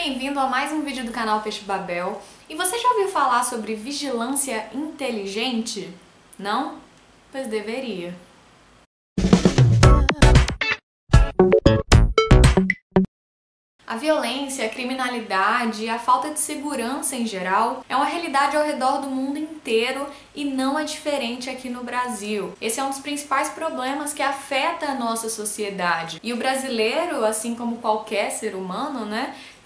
bem-vindo a mais um vídeo do canal Peixe Babel. E você já ouviu falar sobre vigilância inteligente? Não? Pois deveria. A violência, a criminalidade e a falta de segurança em geral é uma realidade ao redor do mundo inteiro e não é diferente aqui no Brasil. Esse é um dos principais problemas que afeta a nossa sociedade. E o brasileiro, assim como qualquer ser humano,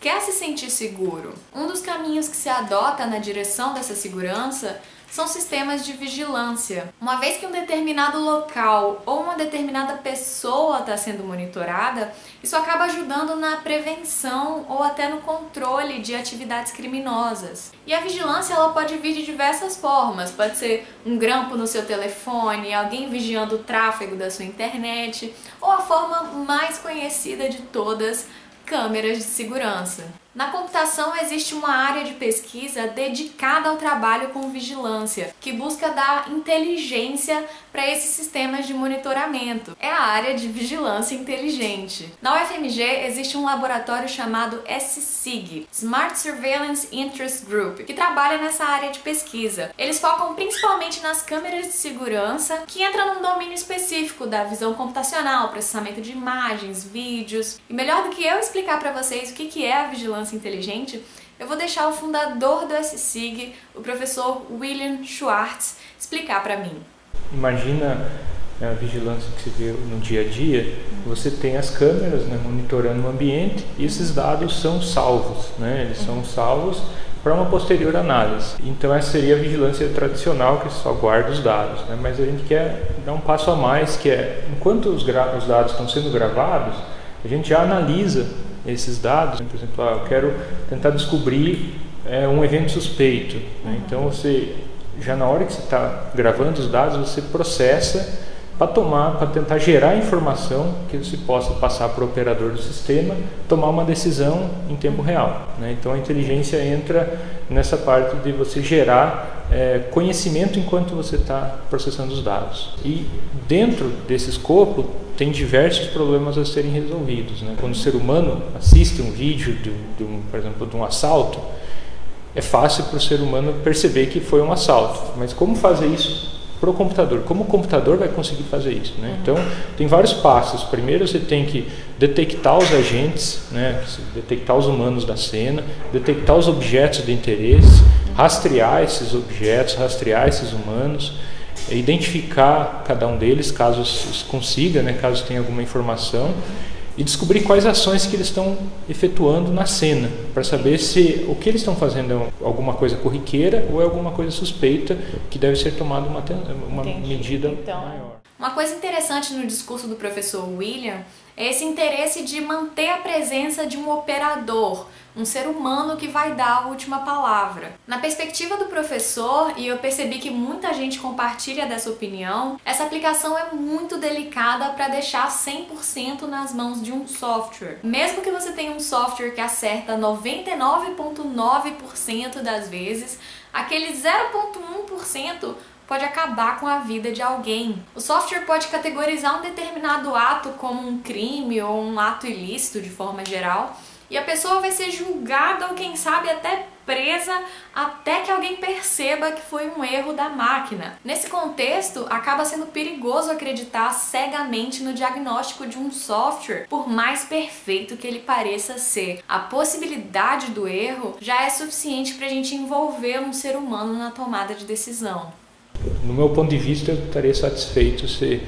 quer se sentir seguro. Um dos caminhos que se adota na direção dessa segurança são sistemas de vigilância. Uma vez que um determinado local ou uma determinada pessoa está sendo monitorada, isso acaba ajudando na prevenção ou até no controle de atividades criminosas. E a vigilância ela pode vir de diversas formas. Pode ser um grampo no seu telefone, alguém vigiando o tráfego da sua internet, ou a forma mais conhecida de todas, câmeras de segurança. Na computação existe uma área de pesquisa dedicada ao trabalho com vigilância, que busca dar inteligência para esses sistemas de monitoramento. É a área de vigilância inteligente. Na UFMG existe um laboratório chamado SSIG, Smart Surveillance Interest Group, que trabalha nessa área de pesquisa. Eles focam principalmente nas câmeras de segurança, que entram num domínio específico da visão computacional, processamento de imagens, vídeos. E melhor do que eu explicar para vocês o que é a vigilância inteligente, eu vou deixar o fundador do SSIG, o professor William Schwartz, explicar para mim. Imagina a vigilância que se vê no dia a dia, você tem as câmeras monitorando o ambiente e esses dados são salvos, eles são salvos para uma posterior análise. Então essa seria a vigilância tradicional, que só guarda os dados, mas a gente quer dar um passo a mais, que é, enquanto os dados estão sendo gravados, a gente já analisa esses dados. Por exemplo, eu quero tentar descobrir um evento suspeito. Então você, já na hora que você está gravando os dados, você processa para tentar gerar informação que você possa passar para o operador do sistema, tomar uma decisão em tempo real. Então a inteligência entra nessa parte de você gerar conhecimento enquanto você está processando os dados. E dentro desse escopo tem diversos problemas a serem resolvidos. Quando o ser humano assiste um vídeo, por exemplo, de um assalto, é fácil para o ser humano perceber que foi um assalto. Mas como fazer isso para o computador? Como o computador vai conseguir fazer isso? Então, tem vários passos. Primeiro, você tem que detectar os agentes, detectar os humanos da cena, detectar os objetos de interesse, rastrear esses objetos, rastrear esses humanos, identificar cada um deles, caso consiga, caso tenha alguma informação, e descobrir quais ações que eles estão efetuando na cena, para saber se o que eles estão fazendo é alguma coisa corriqueira ou é alguma coisa suspeita que deve ser tomada uma medida maior. Uma coisa interessante no discurso do professor William é esse interesse de manter a presença de um operador, um ser humano que vai dar a última palavra. Na perspectiva do professor, e eu percebi que muita gente compartilha dessa opinião, essa aplicação é muito delicada para deixar 100% nas mãos de um software. Mesmo que você tenha um software que acerta 99,9% das vezes, aquele 0,1% pode acabar com a vida de alguém. O software pode categorizar um determinado ato como um crime ou um ato ilícito de forma geral, e a pessoa vai ser julgada ou quem sabe até presa até que alguém perceba que foi um erro da máquina. Nesse contexto, acaba sendo perigoso acreditar cegamente no diagnóstico de um software, por mais perfeito que ele pareça ser. A possibilidade do erro já é suficiente para a gente envolver um ser humano na tomada de decisão. No meu ponto de vista, eu estaria satisfeito se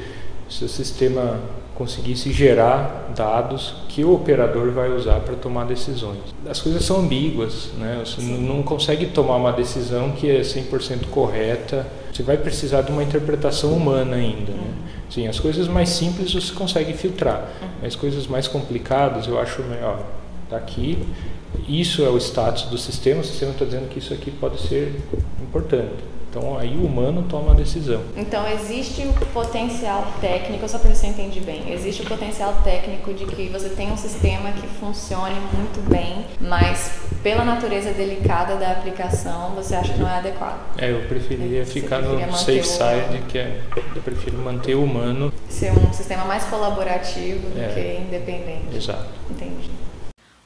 o sistema conseguisse gerar dados que o operador vai usar para tomar decisões. As coisas são ambíguas, você não consegue tomar uma decisão que é 100% correta, você vai precisar de uma interpretação humana ainda. Sim, as coisas mais simples você consegue filtrar, mas coisas mais complicadas eu acho melhor. Está aqui, isso é o status do sistema, o sistema está dizendo que isso aqui pode ser importante. Então aí o humano toma a decisão. Então existe o potencial técnico, só para ver se eu entendi bem, existe o potencial técnico de que você tenha um sistema que funcione muito bem, mas pela natureza delicada da aplicação, você acha que não é adequado? Eu preferia ficar no safe side, eu prefiro manter o humano. Ser um sistema mais colaborativo do que independente. Exato. Entendi.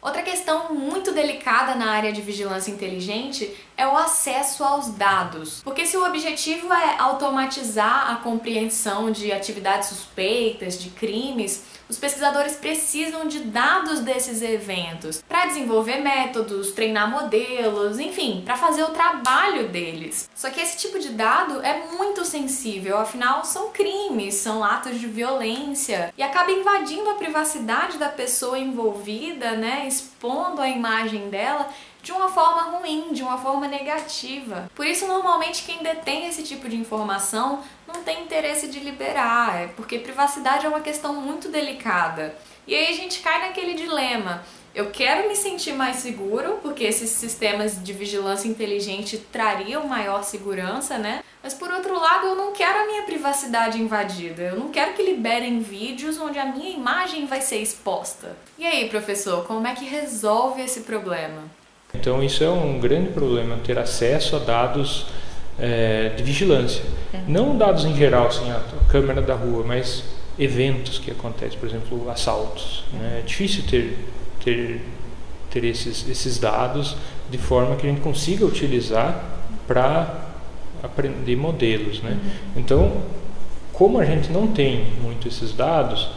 Outra questão questão muito delicada na área de vigilância inteligente é o acesso aos dados. Porque se o objetivo é automatizar a compreensão de atividades suspeitas, de crimes, os pesquisadores precisam de dados desses eventos para desenvolver métodos, treinar modelos, enfim, para fazer o trabalho deles. Só que esse tipo de dado é muito sensível, afinal são crimes, são atos de violência e acaba invadindo a privacidade da pessoa envolvida, né, expondo a imagem dela de uma forma ruim, de uma forma negativa. Por isso, normalmente, quem detém esse tipo de informação não tem interesse de liberar, porque privacidade é uma questão muito delicada. E aí a gente cai naquele dilema. Eu quero me sentir mais seguro, porque esses sistemas de vigilância inteligente trariam maior segurança, né? Mas por outro lado, eu não quero a minha privacidade invadida. Eu não quero que liberem vídeos onde a minha imagem vai ser exposta. E aí, professor, como é que resolve esse problema? Então isso é um grande problema, ter acesso a dados de vigilância. Não dados em geral, assim, a câmera da rua, mas eventos que acontecem, por exemplo, assaltos. Né? É difícil ter esses dados de forma que a gente consiga utilizar para aprender modelos. Né? Então, como a gente não tem muito esses dados,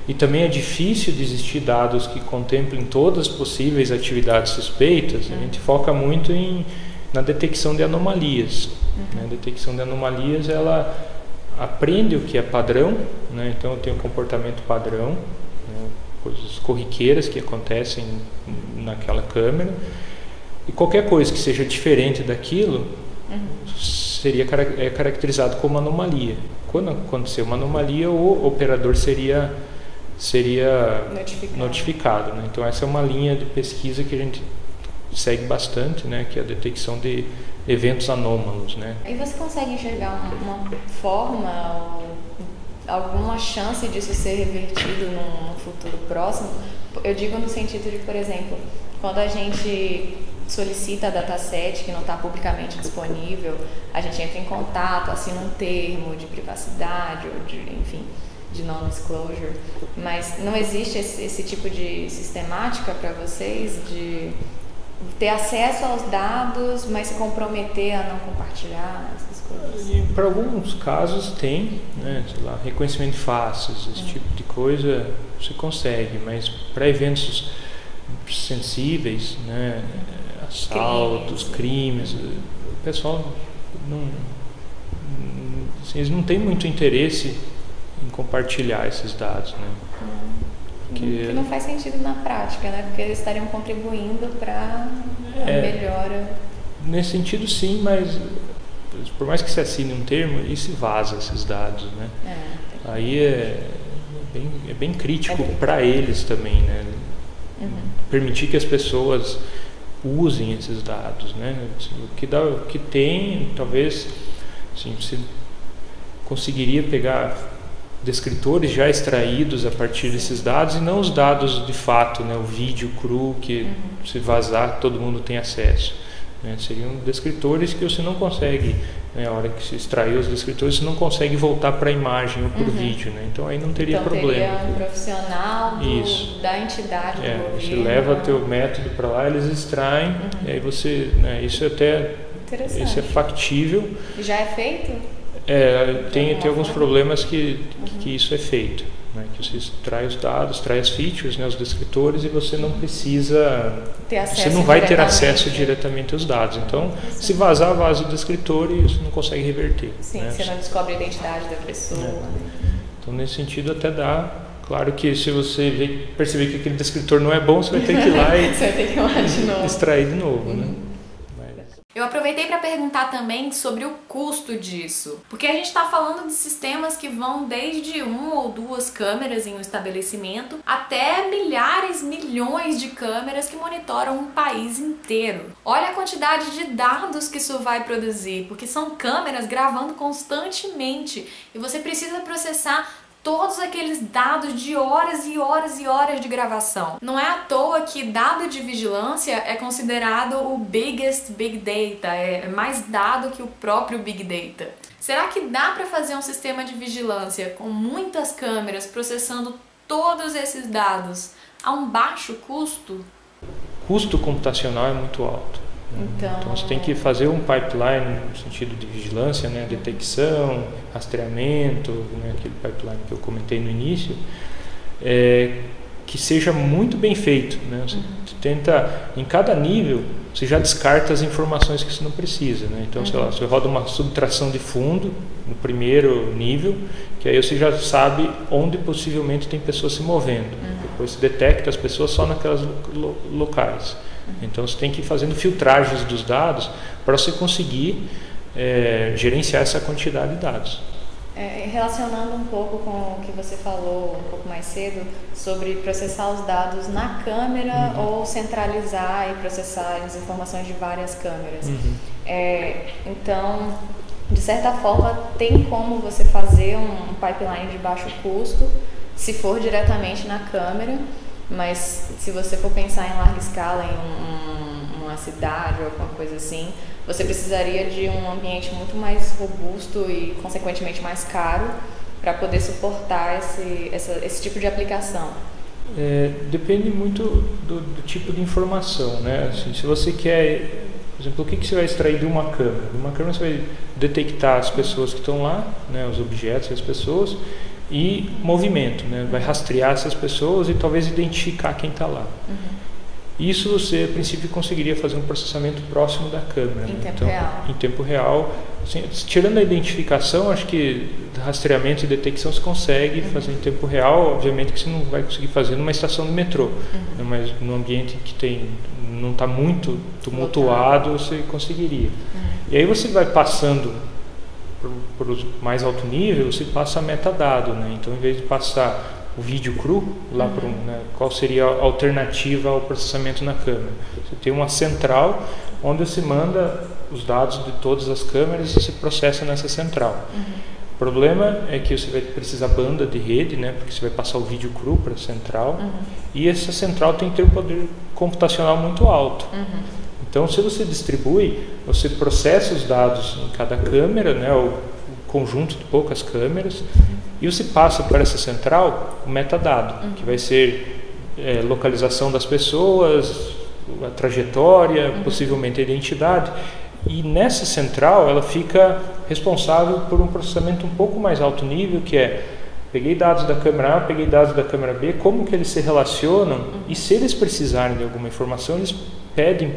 e também é difícil de existir dados que contemplem todas as possíveis atividades suspeitas, a gente foca muito na detecção de anomalias. A detecção de anomalias, ela aprende o que é padrão, né? Então eu tenho um comportamento padrão, né? Coisas corriqueiras que acontecem naquela câmera, e qualquer coisa que seja diferente daquilo é caracterizado como anomalia. Quando acontecer uma anomalia, o operador seria notificado, né? Então essa é uma linha de pesquisa que a gente segue bastante, né? Que é a detecção de eventos anômalos, né? E você consegue enxergar uma forma ou alguma chance disso ser revertido num futuro próximo? Eu digo no sentido de, por exemplo, quando a gente solicita dataset que não está publicamente disponível, a gente entra em contato, assina um termo de privacidade ou de non-disclosure, mas não existe esse tipo de sistemática para vocês de ter acesso aos dados, mas se comprometer a não compartilhar essas coisas? Para alguns casos tem, né, sei lá, reconhecimento de faces, esse tipo de coisa você consegue, mas para eventos sensíveis, né, assaltos, crimes, o pessoal eles não têm muito interesse em compartilhar esses dados, né? Que não faz sentido na prática, né? Porque eles estariam contribuindo para a melhora. Nesse sentido, sim, mas por mais que se assine um termo, e se vaza esses dados, né? Aí é bem crítico para eles também, né? Permitir que as pessoas usem esses dados, né? O que tem, talvez, assim, você conseguiria pegar descritores já extraídos a partir desses dados e não os dados de fato, né? O vídeo cru que se vazar todo mundo tem acesso, né? Seriam descritores que você não consegue, né? A hora que se extrair os descritores você não consegue voltar para a imagem ou para o vídeo, né? Então aí não teria problema. Teria um profissional da entidade do governo. Você leva teu método para lá, eles extraem e aí você, né? Isso é factível. Já é feito? Tem alguns problemas que isso é feito, né? Que você extrai os dados, extrai as features, né, os descritores, e você não precisa você não vai ter acesso diretamente aos dados. Então, se vazar, vaza o descritor e você não consegue reverter. Sim, né? Você não descobre a identidade da pessoa. Então, nesse sentido, até dá. Claro que se você perceber que aquele descritor não é bom, você vai ter que ir lá e extrair de novo, né? Eu aproveitei para perguntar também sobre o custo disso, porque a gente está falando de sistemas que vão desde 1 ou 2 câmeras em um estabelecimento até milhares, milhões de câmeras que monitoram um país inteiro. Olha a quantidade de dados que isso vai produzir, porque são câmeras gravando constantemente e você precisa processar todos aqueles dados de horas e horas e horas de gravação. Não é à toa que dado de vigilância é considerado o biggest big data, é mais dado que o próprio big data. Será que dá para fazer um sistema de vigilância com muitas câmeras processando todos esses dados a um baixo custo? O custo computacional é muito alto. Então você tem que fazer um pipeline no sentido de vigilância, né, detecção, rastreamento, né, aquele pipeline que eu comentei no início, que seja muito bem feito, né? Você tenta, em cada nível, você já descarta as informações que você não precisa, né? Então, sei lá, você roda uma subtração de fundo no primeiro nível, que aí você já sabe onde possivelmente tem pessoas se movendo. Depois você detecta as pessoas só naquelas locais. Então você tem que ir fazendo filtragens dos dados para você conseguir gerenciar essa quantidade de dados. Relacionando um pouco com o que você falou um pouco mais cedo sobre processar os dados na câmera ou centralizar e processar as informações de várias câmeras. Então, de certa forma, tem como você fazer um pipeline de baixo custo se for diretamente na câmera, mas se você for pensar em larga escala, em uma cidade ou alguma coisa assim, você precisaria de um ambiente muito mais robusto e, consequentemente, mais caro para poder suportar esse tipo de aplicação. Depende muito do tipo de informação, né? Assim, se você quer, por exemplo, o que você vai extrair de uma câmera? De uma câmera você vai detectar as pessoas que estão lá, né, os objetos, as pessoas, e movimento, né? Vai rastrear essas pessoas e talvez identificar quem está lá. Isso você, a princípio, conseguiria fazer um processamento próximo da câmera. Em tempo real. Em tempo real. Assim, tirando a identificação, acho que rastreamento e detecção se consegue fazer em tempo real. Obviamente que você não vai conseguir fazer numa estação de metrô, né, mas num ambiente que não está muito tumultuado, você conseguiria. E aí você vai passando para o mais alto nível, você passa metadado, né? Então, em vez de passar o vídeo cru, lá para né, qual seria a alternativa ao processamento na câmera? Você tem uma central onde você manda os dados de todas as câmeras e você processa nessa central. O problema é que você vai precisar banda de rede, né, porque você vai passar o vídeo cru para a central, e essa central tem que ter um poder computacional muito alto. Então, se você distribui, você processa os dados em cada câmera, né, o conjunto de poucas câmeras, e você passa para essa central o metadado, que vai ser localização das pessoas, a trajetória, possivelmente a identidade. E nessa central ela fica responsável por um processamento um pouco mais alto nível, que peguei dados da câmera A, peguei dados da câmera B, como que eles se relacionam, e se eles precisarem de alguma informação, eles pedem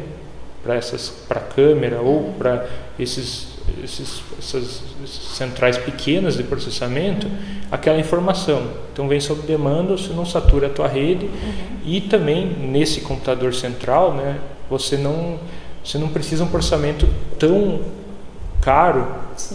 para a câmera ou para essas centrais pequenas de processamento aquela informação. Então vem sob demanda, você não satura a tua rede, e também nesse computador central, né, você não precisa um processamento tão caro,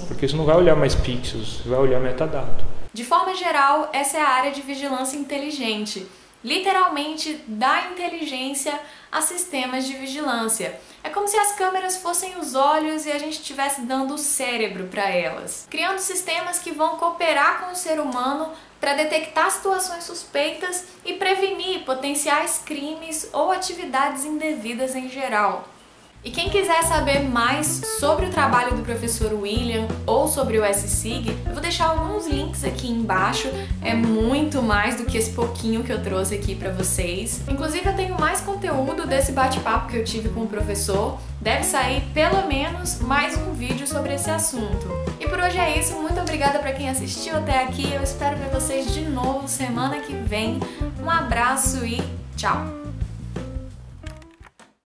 porque você não vai olhar mais pixels, você vai olhar metadado. De forma geral, essa é a área de vigilância inteligente, literalmente da inteligência a sistemas de vigilância. É como se as câmeras fossem os olhos e a gente estivesse dando o cérebro para elas, criando sistemas que vão cooperar com o ser humano para detectar situações suspeitas e prevenir potenciais crimes ou atividades indevidas em geral. E quem quiser saber mais sobre o trabalho do professor William ou sobre o SSIG, eu vou deixar alguns links aqui embaixo. É muito mais do que esse pouquinho que eu trouxe aqui para vocês. Inclusive eu tenho mais conteúdo desse bate-papo que eu tive com o professor. Deve sair pelo menos mais um vídeo sobre esse assunto. E por hoje é isso. Muito obrigada para quem assistiu até aqui. Eu espero ver vocês de novo semana que vem. Um abraço e tchau!